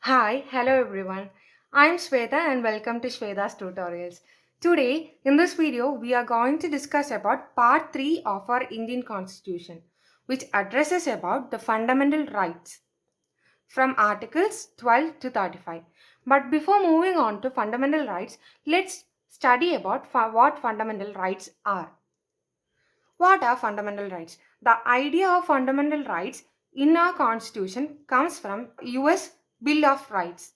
Hi, hello everyone. I'm Shweta and welcome to Shweta's Tutorials. Today, in this video, we are going to discuss about part 3 of our Indian Constitution, which addresses about the fundamental rights from Articles 12 to 35. But before moving on to fundamental rights, let's study about what fundamental rights are. What are fundamental rights? The idea of fundamental rights in our constitution comes from US Bill of Rights.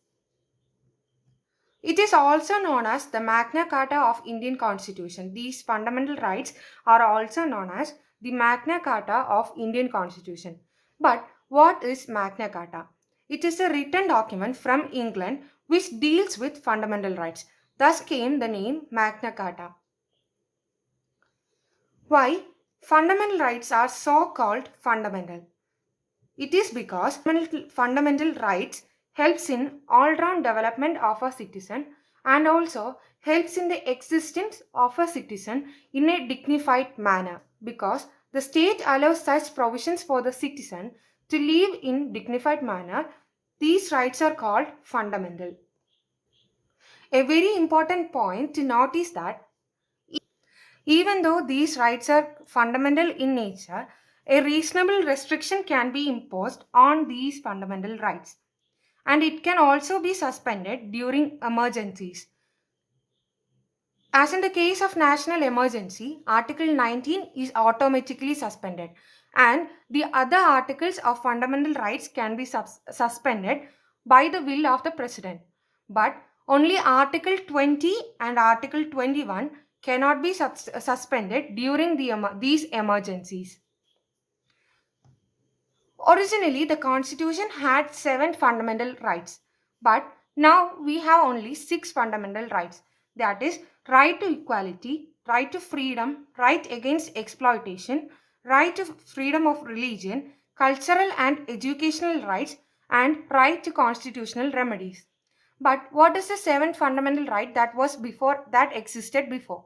It is also known as the Magna Carta of Indian Constitution. These fundamental rights are also known as the Magna Carta of Indian Constitution. But what is Magna Carta? It is a written document from England which deals with fundamental rights. Thus came the name Magna Carta. Why fundamental rights are so called fundamental? It is because fundamental rights helps in all-round development of a citizen and also helps in the existence of a citizen in a dignified manner because the state allows such provisions for the citizen to live in dignified manner. These rights are called fundamental. A very important point to note is that even though these rights are fundamental in nature, a reasonable restriction can be imposed on these fundamental rights, and it can also be suspended during emergencies. As in the case of national emergency, Article 19 is automatically suspended, and the other articles of fundamental rights can be suspended by the will of the President. But only Article 20 and Article 21 cannot be suspended during these emergencies. Originally, the Constitution had 7 fundamental rights, but now we have only 6 fundamental rights. That is, right to equality, right to freedom, right against exploitation, right to freedom of religion, cultural and educational rights, and right to constitutional remedies. But what is the 7th fundamental right that existed before?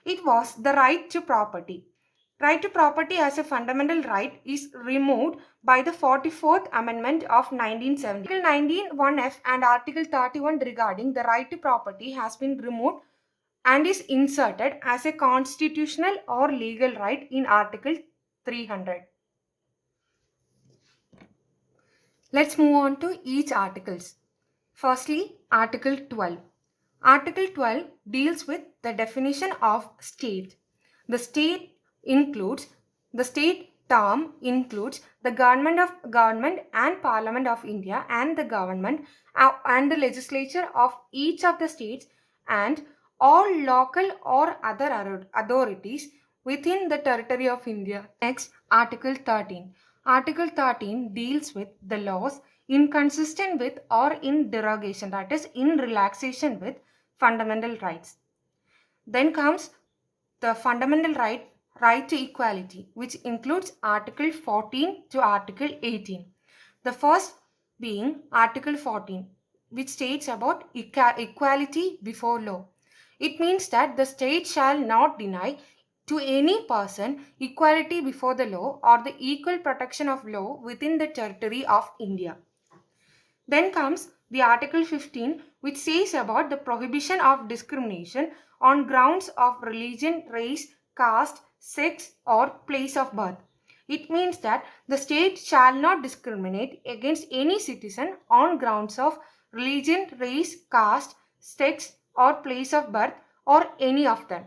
It was the right to property. Right to property as a fundamental right is removed by the 44th Amendment of 1970. Article 19(1)(f) and Article 31 regarding the right to property has been removed and is inserted as a constitutional or legal right in Article 300. Let's move on to each articles. Firstly, Article 12. Article 12 deals with the definition of state. The state includes the state term includes the government and Parliament of India and the government and the legislature of each of the states and all local or other authorities within the territory of India. Next, Article 13. Article 13 deals with the laws inconsistent with or in derogation, that is, in relaxation with fundamental rights. Then comes the fundamental right to equality, which includes Article 14 to Article 18. The first being Article 14, which states about equality before law. It means that the state shall not deny to any person equality before the law or the equal protection of law within the territory of India. Then comes the Article 15, which says about the prohibition of discrimination on grounds of religion, race, caste, sex, or place of birth. It means that the state shall not discriminate against any citizen on grounds of religion, race, caste, sex, or place of birth, or any of them.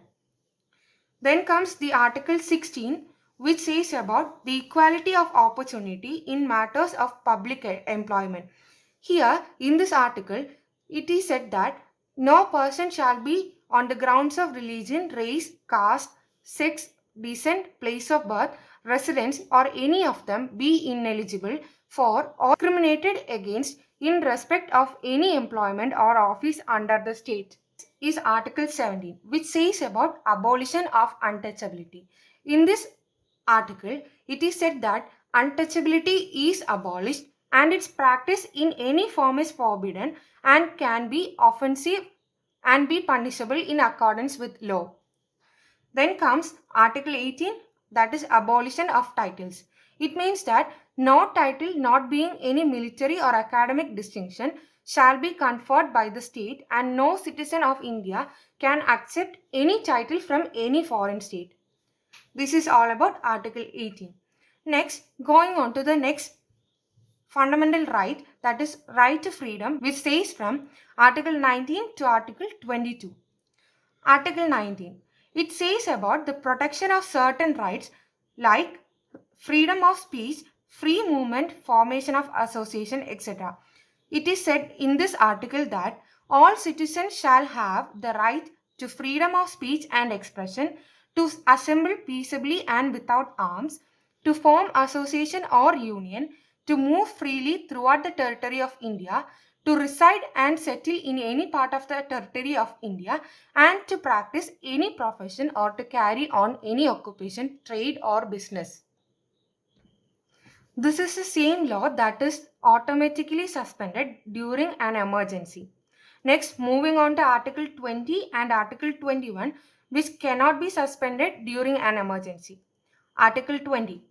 Then comes the Article 16, which says about the equality of opportunity in matters of public employment. Here, in this article, it is said that no person shall be on the grounds of religion, race, caste, sex, descent, place of birth, residence, or any of them be ineligible for or discriminated against in respect of any employment or office under the state. Is Article 17, which says about abolition of untouchability. In this article, it is said that untouchability is abolished and its practice in any form is forbidden and can be offensive and be punishable in accordance with law. Then comes Article 18, that is abolition of titles. It means that no title not being any military or academic distinction shall be conferred by the state, and no citizen of India can accept any title from any foreign state. This is all about Article 18. Next, going on to the next fundamental right, that is right to freedom, which says from Article 19 to Article 22. Article 19. It says about the protection of certain rights like freedom of speech, free movement, formation of association, etc. It is said in this article that all citizens shall have the right to freedom of speech and expression, to assemble peaceably and without arms, to form association or union, to move freely throughout the territory of India, to reside and settle in any part of the territory of India, and to practice any profession or to carry on any occupation, trade, or business. This is the same law that is automatically suspended during an emergency. Next, moving on to Article 20 and Article 21, which cannot be suspended during an emergency. Article 20,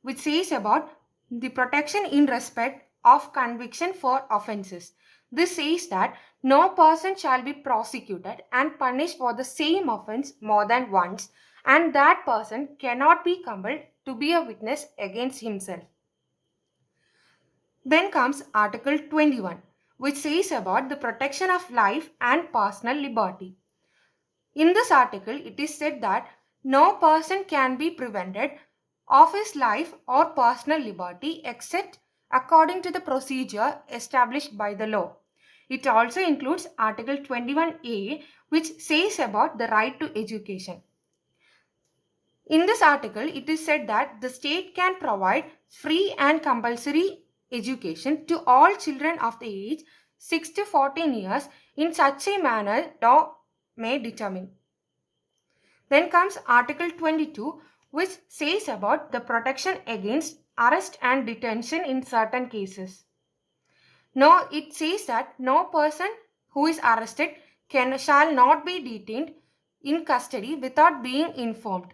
which says about the protection in respect of conviction for offences. This says that no person shall be prosecuted and punished for the same offence more than once, and that person cannot be compelled to be a witness against himself. Then comes Article 21, which says about the protection of life and personal liberty. In this article, it is said that no person can be prevented of his life or personal liberty except according to the procedure established by the law. It also includes Article 21A, which says about the right to education. In this article, it is said that the state can provide free and compulsory education to all children of the age 6 to 14 years in such a manner law may determine. Then comes Article 22, which says about the protection against arrest and detention in certain cases. Now, it says that no person who is arrested shall not be detained in custody without being informed.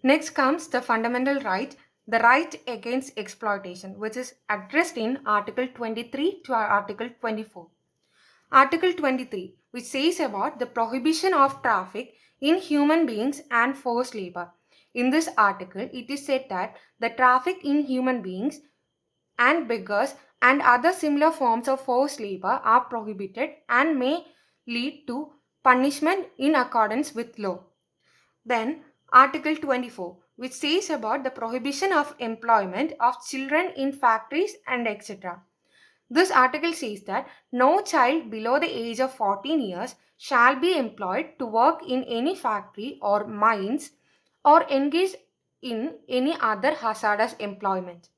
Next comes the fundamental right, the right against exploitation, which is addressed in Article 23 to Article 24. Article 23, which says about the prohibition of traffic in human beings and forced labor. In this article, it is said that the traffic in human beings and beggars and other similar forms of forced labor are prohibited and may lead to punishment in accordance with law. Then Article 24, which says about the prohibition of employment of children in factories and etc. This article says that no child below the age of 14 years shall be employed to work in any factory or mines or engage in any other hazardous employment.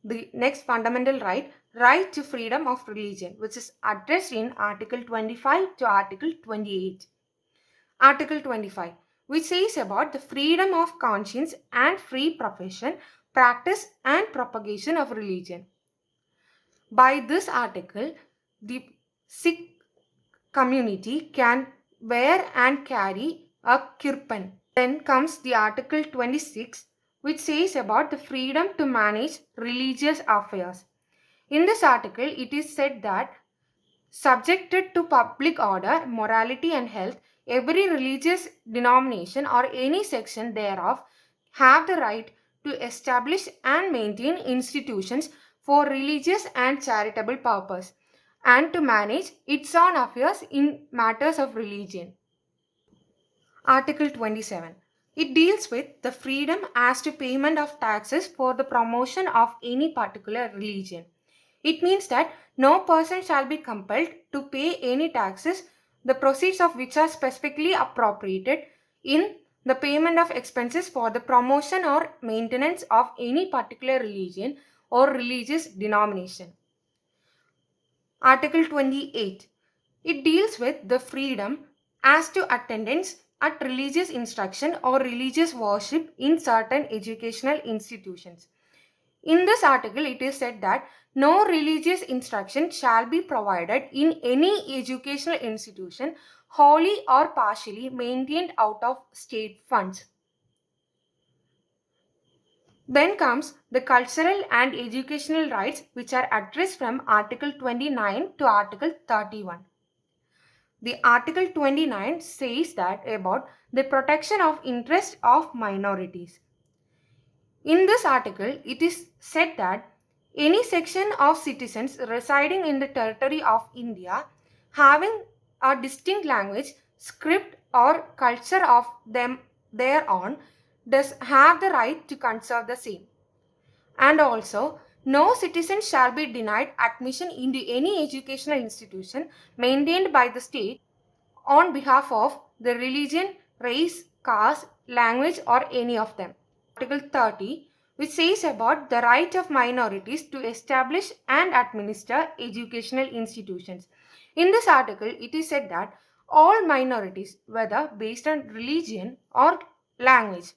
The next fundamental right, right to freedom of religion, which is addressed in Article 25 to Article 28. Article 25, which says about the freedom of conscience and free profession, practice, and propagation of religion. By this article, the Sikh community can wear and carry a kirpan. Then comes the Article 26, which says about the freedom to manage religious affairs. In this article, it is said that subjected to public order, morality, and health, every religious denomination or any section thereof have the right to establish and maintain institutions for religious and charitable purpose, and to manage its own affairs in matters of religion. Article 27. It deals with the freedom as to payment of taxes for the promotion of any particular religion. It means that no person shall be compelled to pay any taxes, the proceeds of which are specifically appropriated in the payment of expenses for the promotion or maintenance of any particular religion or religious denomination. Article 28. It deals with the freedom as to attendance at religious instruction or religious worship in certain educational institutions. In this article, it is said that no religious instruction shall be provided in any educational institution wholly or partially maintained out of state funds. Then comes the cultural and educational rights which are addressed from Article 29 to Article 31. The Article 29 says that about the protection of interest of minorities. In this article, it is said that any section of citizens residing in the territory of India having a distinct language, script or culture of them thereon does have the right to conserve the same. And also, no citizen shall be denied admission into any educational institution maintained by the state on behalf of the religion, race, caste, language, or any of them. Article 30, which says about the right of minorities to establish and administer educational institutions. In this article, it is said that all minorities, whether based on religion or language,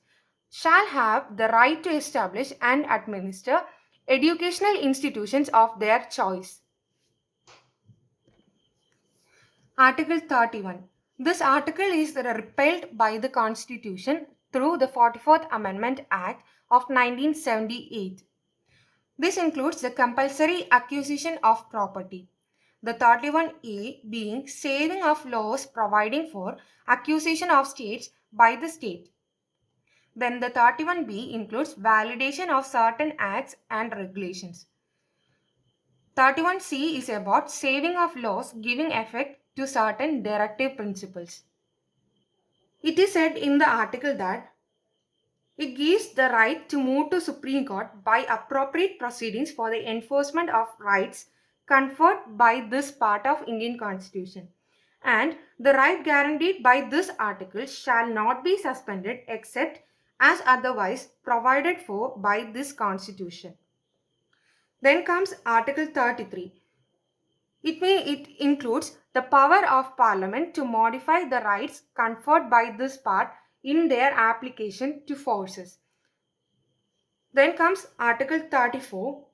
shall have the right to establish and administer educational institutions of their choice. Article 31. This article is repealed by the Constitution through the 44th Amendment Act of 1978. This includes the compulsory acquisition of property. The 31A being saving of laws providing for acquisition of states by the state. Then the 31B includes validation of certain acts and regulations. 31C is about saving of laws giving effect to certain directive principles. It is said in the article that it gives the right to move to Supreme Court by appropriate proceedings for the enforcement of rights conferred by this part of Indian Constitution. And the right guaranteed by this article shall not be suspended except as otherwise provided for by this Constitution. Then comes Article 33. It includes the power of Parliament to modify the rights conferred by this part in their application to forces. Then comes Article 34,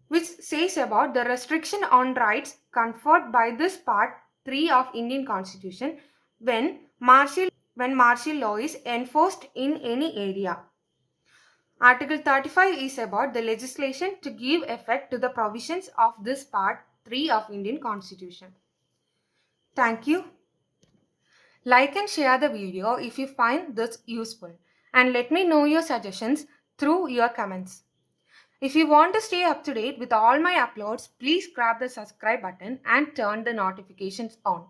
which says about the restriction on rights conferred by this part 3 of Indian Constitution when martial law is enforced in any area. Article 35 is about the legislation to give effect to the provisions of this part 3 of Indian Constitution. Thank you. Like and share the video if you find this useful, and let me know your suggestions through your comments. If you want to stay up to date with all my uploads, please grab the subscribe button and turn the notifications on.